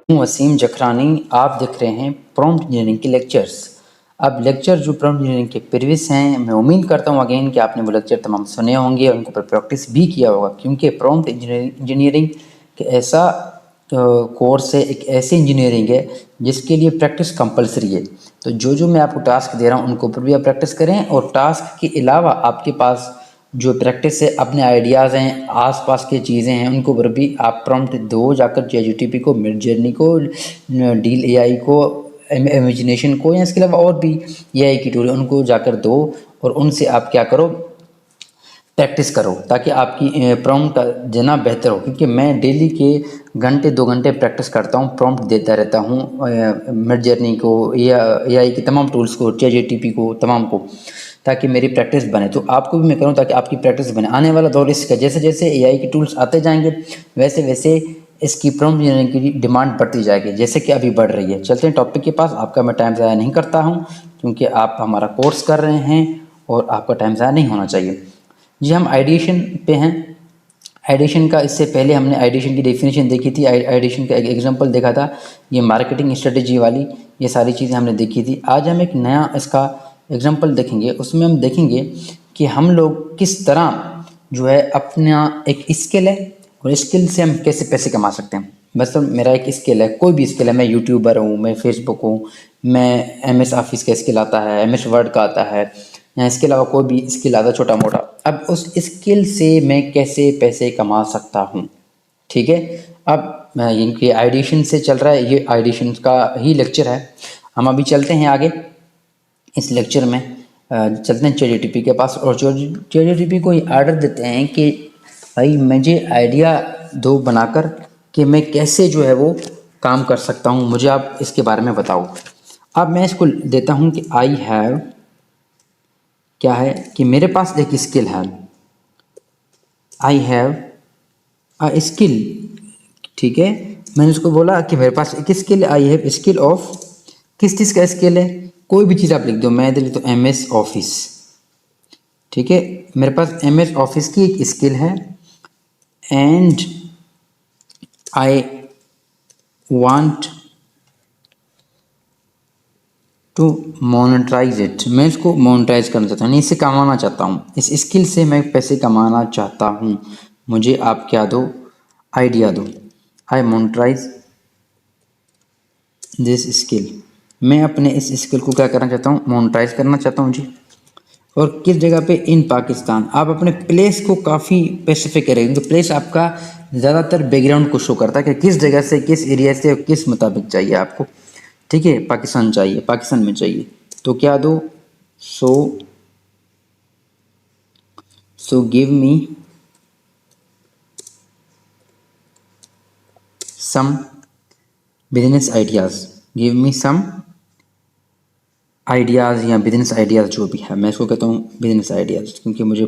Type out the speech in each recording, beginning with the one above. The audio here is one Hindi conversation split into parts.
हूँ वसीम जखरानी। आप देख रहे हैं प्रॉम्प्ट इंजीनियरिंग के लेक्चर्स। अब लेक्चर जो प्रॉम्प्ट इंजीनियरिंग के प्रीवियस हैं, मैं उम्मीद करता हूँ अगेन कि आपने वो लेक्चर तमाम सुने होंगे और उनके ऊपर प्रैक्टिस भी किया होगा, क्योंकि प्रॉम्प्ट इंजीनियरिंग ऐसा कोर्स है, एक ऐसी इंजीनियरिंग है जिसके लिए प्रैक्टिस कंपलसरी है। तो जो मैं आपको टास्क दे रहा हूँ उनके ऊपर भी आप प्रैक्टिस करें, और टास्क के अलावा आपके पास जो प्रैक्टिस है, अपने आइडियाज़ हैं, आसपास की चीज़ें हैं, उनको ऊपर भी आप प्रॉम्प्ट दो जाकर ChatGPT को, मिडजर्नी को, डील AI को, इमेजिनेशन को, या इसके अलावा और भी AI की टूल उनको जाकर दो, और उनसे आप क्या करो, प्रैक्टिस करो, ताकि आपकी प्रॉम्प्ट का देना बेहतर हो। क्योंकि मैं डेली के घंटे 2 घंटे प्रैक्टिस करता हूँ, प्रॉम्प्ट देता रहता हूँ मिडजर्नी को, या AI की तमाम टूल्स को, ChatGPT को, तमाम को, ताकि मेरी प्रैक्टिस बने। तो आपको भी मैं करूँ ताकि आपकी प्रैक्टिस बने। आने वाला दौर इसका, जैसे जैसे AI की टूल्स आते जाएंगे वैसे वैसे इसकी प्रॉम्प्ट इंजीनियरिंग की डिमांड बढ़ती जाएगी, जैसे कि अभी बढ़ रही है। चलते हैं टॉपिक के पास। आपका मैं टाइम ज़ाया नहीं करता हूँ, क्योंकि आप हमारा कोर्स कर रहे हैं और आपका टाइम ज़ाया नहीं होना चाहिए। जी, हम आइडिएशन पे हैं। आइडिएशन का, इससे पहले हमने आइडिएशन की डेफिनेशन देखी थी, आइडिएशन का एक एग्जांपल देखा था, ये मार्केटिंग स्ट्रेटजी वाली, ये सारी चीज़ें हमने देखी थी। आज हम एक नया इसका एग्जांपल देखेंगे। उसमें हम देखेंगे कि हम लोग किस तरह जो है अपना एक स्किल है, और स्किल से हम कैसे पैसे कमा सकते हैं। बस तो मेरा एक स्किल है, कोई भी स्किल है, मैं यूट्यूबर हूँ, मैं फेसबुक हूँ, मैं MS ऑफिस का स्किल आता है, MS वर्ड का आता है, या इसके अलावा कोई भी स्किल आता है छोटा मोटा। अब उस स्किल से मैं कैसे पैसे कमा सकता हूँ, ठीक है। अब इनके आइडिएशन से चल रहा है, ये आइडिएशन का ही लेक्चर है। हम अभी चलते हैं आगे इस लेक्चर में। चलते हैं ChatGPT के पास, और ChatGPT को ऑर्डर देते हैं कि भाई मुझे आइडिया दो बनाकर, कि मैं कैसे जो है वो काम कर सकता हूँ, मुझे आप इसके बारे में बताओ। अब मैं इसको देता हूँ कि आई हैव, क्या है कि मेरे पास एक स्किल है, आई हैव अ स्किल, ठीक है। मैंने उसको बोला कि मेरे पास एक skill, I have skill of, किस चीज़ का स्किल है, कोई भी चीज़ आप लिख दो, मैं लिख दो MS ऑफिस, ठीक है। मेरे पास MS ऑफिस की एक स्किल है, and I want to monetise it, मैं इसको मोनेटाइज करना चाहता हूँ, नहीं इससे कमाना चाहता हूँ, इस स्किल से मैं पैसे कमाना चाहता हूँ। मुझे आप क्या दो, आइडिया दो। आई मोनेटाइज दिस स्किल, मैं अपने इस स्किल को क्या करना चाहता हूँ, मोनेटाइज करना चाहता हूँ जी। और किस जगह पे, इन पाकिस्तान। आप अपने प्लेस को काफ़ी स्पेसिफिक करेंगे, क्योंकि प्लेस आपका ज़्यादातर बैकग्राउंड को शो करता है कि किस जगह से, किस एरिया से, किस मुताबिक चाहिए आपको, ठीक है। पाकिस्तान चाहिए, पाकिस्तान में चाहिए, तो क्या दो, so give me some business ideas, give me some ideas, या बिजनेस आइडियाज़ जो भी है, मैं इसको कहता हूँ बिजनेस आइडियाज़, क्योंकि मुझे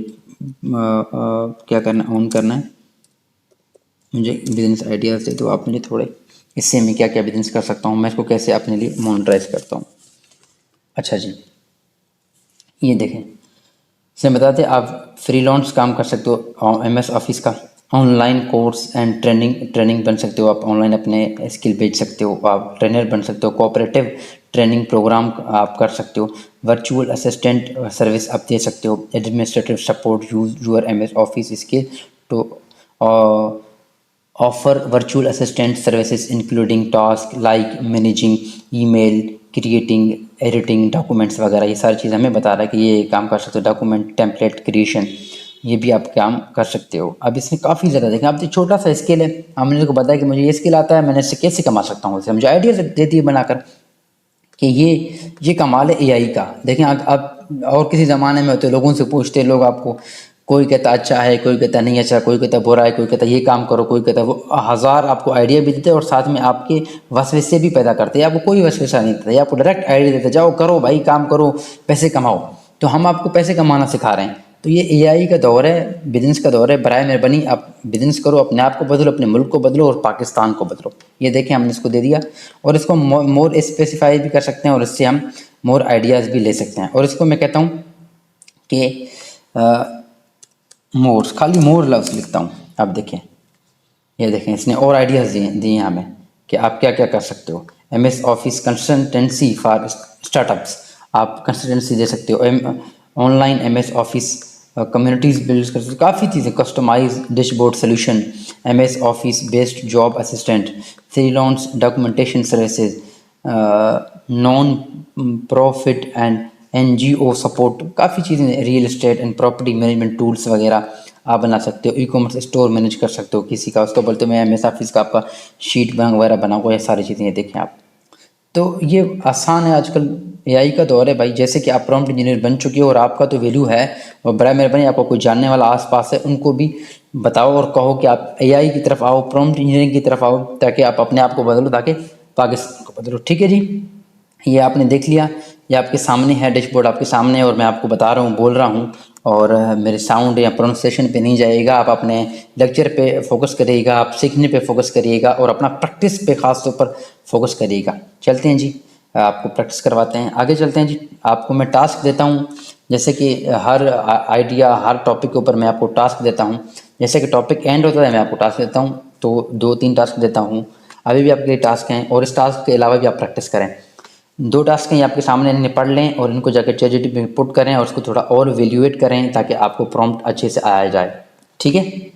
क्या करना, ऑन करना है, मुझे बिजनेस आइडियाज़ दे दो आप मुझे थोड़े, इससे मैं क्या क्या बिजनेस कर सकता हूँ, मैं इसको कैसे अपने लिए मोनेटाइज करता हूँ। अच्छा जी, ये देखें, से बताते आप फ्रीलांस काम कर सकते हो MS ऑफिस का, ऑनलाइन कोर्स एंड ट्रेनिंग बन सकते हो आप, ऑनलाइन अपने स्किल बेच सकते हो, आप ट्रेनर बन सकते हो, कोऑपरेटिव ट्रेनिंग प्रोग्राम आप कर सकते हो, वर्चुअल असिस्टेंट सर्विस आप दे सकते हो, administrative support, use your MS office skill to offer virtual assistant services including tasks like managing email, creating, editing documents वगैरह। ये सारी चीज़ हमें बता रहा है कि ये काम कर सकते हो, डॉक्यूमेंट टेम्पलेट क्रिएशन, ये भी आप काम कर सकते हो। अब इसमें काफ़ी ज़्यादा देखें, अब तो छोटा सा स्किल है, हमने को बताया कि मुझे ये स्किल आता है, मैंने इससे कैसे कमा सकता हूँ, इससे मुझे आइडिया देती है बनाकर कि ये कमाल है AI का। देखें अब और किसी ज़माने में होते लोगों से पूछते लोग आपको, कोई कहता अच्छा है, कोई कहता नहीं अच्छा, कोई कहता बुरा है, कोई कहता ये काम करो, कोई कहता वो, हज़ार आपको आइडिया भी देते और साथ में आपके वसवसे भी पैदा करते हैं। आपको कोई वसवसा नहीं देता, आपको डायरेक्ट आइडिया देते, जाओ करो भाई, काम करो, पैसे कमाओ। तो हम आपको पैसे कमाना सिखा रहे हैं। तो ये AI का दौर है, बिजनेस का दौर है। बराए मेहरबानी आप बिजनेस करो, अपने आप को बदलो, अपने मुल्क को बदलो और पाकिस्तान को बदलो। ये देखें, हमने इसको दे दिया, और इसको मोर स्पेसिफाई भी कर सकते हैं, और इससे हम मोर आइडियाज़ भी ले सकते हैं। और इसको मैं कहता हूँ कि खाली मोर लफ्ज़ लिखता हूँ। अब देखें, ये देखें, इसने और आइडियाज़ दिए दिए हमें, कि आप क्या क्या कर सकते हो। MS office consultancy for startups, आप कंसल्टेंसी दे सकते हो। Online MS office communities build कर सकते हो, काफ़ी चीज़ें, customise dashboard solution, MS office based job assistant, freelance documentation services, non profit and NGO support, काफ़ी चीज़ें, real estate and property management tools वगैरह आप बना सकते हो। ई-कॉमर्स स्टोर मैनेज कर सकते हो किसी का, उसको बोलते हो मैं MS ऑफिस का आपका शीट बैंक वगैरह बना हुआ, ये सारी चीज़ें देखें आप। तो ये आसान है, आजकल AI का दौर है भाई। जैसे कि आप प्रॉम्प्ट इंजीनियर बन चुके हो और आपका तो वैल्यू है, और बड़ा मेहरबानी आपको कोई जानने वाला आसपास है उनको भी बताओ और कहो कि आप AI की तरफ आओ, प्रॉम्प्ट इंजीनियरिंग की तरफ आओ, ताकि आप अपने आप को बदलो, ताकि पाकिस्तान को बदलो। ठीक है जी, ये आपने देख लिया, ये आपके सामने है, डैशबोर्ड आपके सामने है और मैं आपको बता रहा हूँ, बोल रहा हूँ, और मेरे साउंड या प्रोनाउंसिएशन पे नहीं जाएगा। आप अपने लेक्चर पे फोकस करिएगा, आप सीखने पे फोकस करिएगा और अपना प्रैक्टिस पे ख़ास तौर पर फोकस करिएगा। चलते हैं जी, आपको प्रैक्टिस करवाते हैं, आगे चलते हैं जी। आपको मैं टास्क देता हूँ, जैसे कि हर आइडिया, हर टॉपिक के ऊपर मैं आपको टास्क देता हूँ। जैसे कि टॉपिक एंड होता है मैं आपको टास्क देता हूँ, तो 2-3 टास्क देता हूँ। अभी भी आपके लिए टास्क हैं और इस टास्क के अलावा भी आप प्रैक्टिस करें। 2 टास्क हैं ये आपके सामने, इन्हें पढ़ लें और इनको जाकर ChatGPT में पुट करें और उसको थोड़ा और वैल्यूएट करें ताकि आपको प्रॉम्प्ट अच्छे से आया जाए। ठीक है,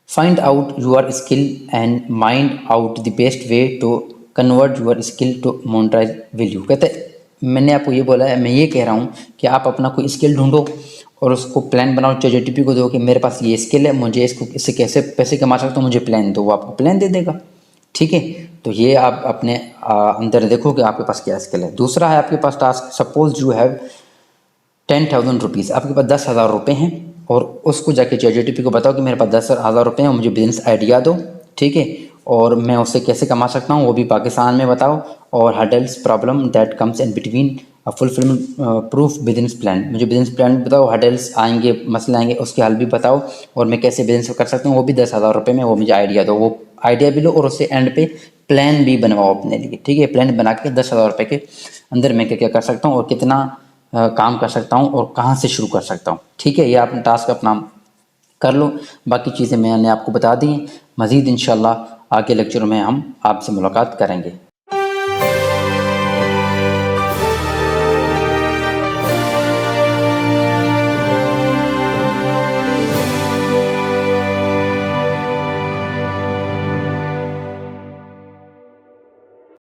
find out your skill and mind out the best way to convert your skill to monetise value. कहते मैंने आपको ये बोला है, मैं ये कह रहा हूँ कि आप अपना कोई स्किल ढूंढो और उसको प्लान बनाओ, ChatGPT को दो कि मेरे पास ये स्किल है, मुझे इसको, इससे कैसे पैसे कमा सकता हूँ, मुझे प्लान दो, वो आपको प्लान दे देगा। ठीक है, तो ये आप अपने अंदर देखो कि आपके पास क्या स्किल है। दूसरा है आपके पास task, suppose you have 10,000 rupees, आपके पास 10,000 रुपये हैं और उसको जाके ChatGPT को बताओ कि मेरे पास 10,000 रुपये हैं और मुझे बिजनेस आइडिया दो। ठीक है, और मैं उससे कैसे कमा सकता हूँ वो भी पाकिस्तान में बताओ, और hurdles problem that comes in between fulfilment proof business plan, मुझे बिजनेस प्लान बताओ, हर्डल्स आएंगे, मसले आएंगे, उसके हल भी बताओ, और मैं कैसे बिजनेस कर सकता हूँ वो भी 10,000 रुपये में, वो मुझे आइडिया दो। वो आइडिया भी लो और उससे एंड पे प्लान भी बनवाओ अपने लिए। ठीक है, प्लान बना के 10,000 रुपये के अंदर मैं क्या क्या कर सकता हूँ और कितना काम कर सकता हूँ और कहाँ से शुरू कर सकता हूँ। ठीक है, ये आपने टास्क अपना कर लो, बाकी चीज़ें मैंने आपको बता दी। मज़ीद इंशाल्लाह आगे लेक्चर में हम आपसे मुलाकात करेंगे।